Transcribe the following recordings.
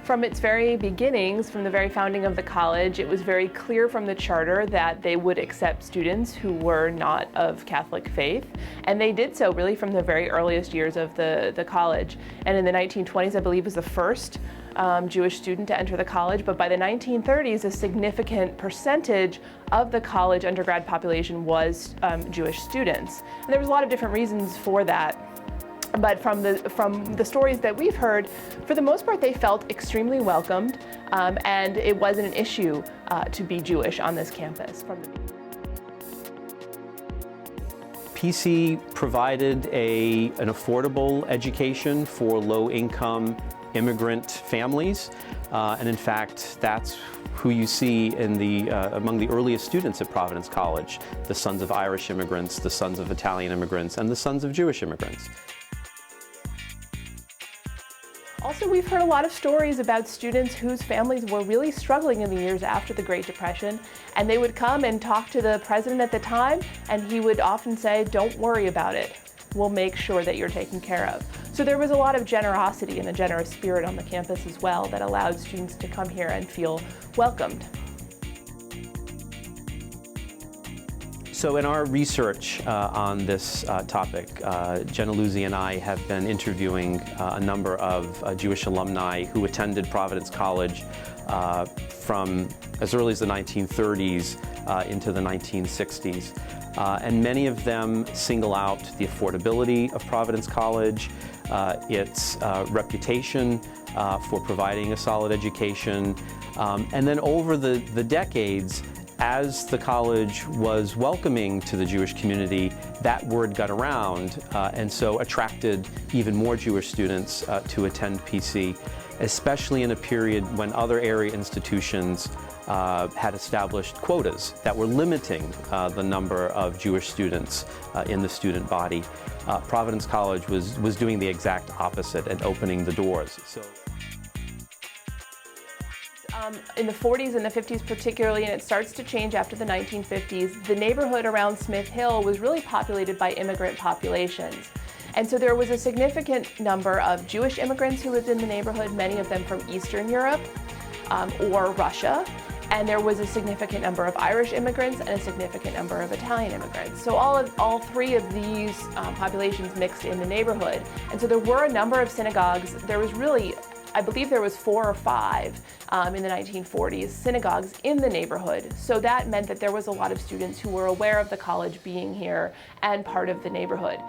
From its very beginnings, from the very founding of the college, it was very clear from the charter that they would accept students who were not of Catholic faith, and they did so really from the very earliest years of the college. And in the 1920s, I believe, was the first Jewish student to enter the college, but by the 1930s, a significant percentage of the college undergrad population was Jewish students. And there was a lot of different reasons for that. But from the stories that we've heard, for the most part, they felt extremely welcomed, and it wasn't an issue to be Jewish on this campus from the beginning. PC provided an affordable education for low-income immigrant families, and in fact, that's who you see in among the earliest students at Providence College: the sons of Irish immigrants, the sons of Italian immigrants, and the sons of Jewish immigrants. Also, we've heard a lot of stories about students whose families were really struggling in the years after the Great Depression, and they would come and talk to the president at the time, and he would often say, "Don't worry about it. We'll make sure that you're taken care of." So there was a lot of generosity and a generous spirit on the campus as well that allowed students to come here and feel welcomed. So in our research on this topic, Jen Illuzzi and I have been interviewing a number of Jewish alumni who attended Providence College from as early as the 1930s into the 1960s. And many of them single out the affordability of Providence College, its reputation for providing a solid education, and then over the decades, as the college was welcoming to the Jewish community, that word got around and so attracted even more Jewish students to attend PC, especially in a period when other area institutions had established quotas that were limiting the number of Jewish students in the student body. Providence College was doing the exact opposite and opening the doors. In the 40s and the 50s particularly, and it starts to change after the 1950s, the neighborhood around Smith Hill was really populated by immigrant populations. And so there was a significant number of Jewish immigrants who lived in the neighborhood, many of them from Eastern Europe or Russia. And there was a significant number of Irish immigrants and a significant number of Italian immigrants. So all three of these populations mixed in the neighborhood. And so there were a number of synagogues. There was really, I believe there was 4 or 5 in the 1940s synagogues in the neighborhood. So that meant that there was a lot of students who were aware of the college being here and part of the neighborhood.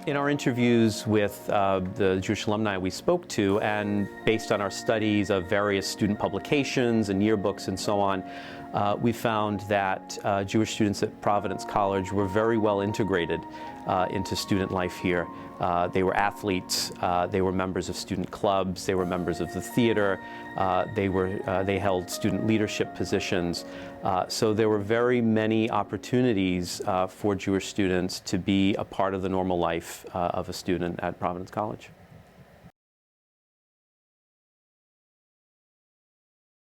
In our interviews with the Jewish alumni we spoke to, and based on our studies of various student publications and yearbooks and so on, we found that Jewish students at Providence College were very well integrated into student life here. They were athletes, they were members of student clubs, they were members of the theater, they held student leadership positions. So there were very many opportunities for Jewish students to be a part of the normal life of a student at Providence College.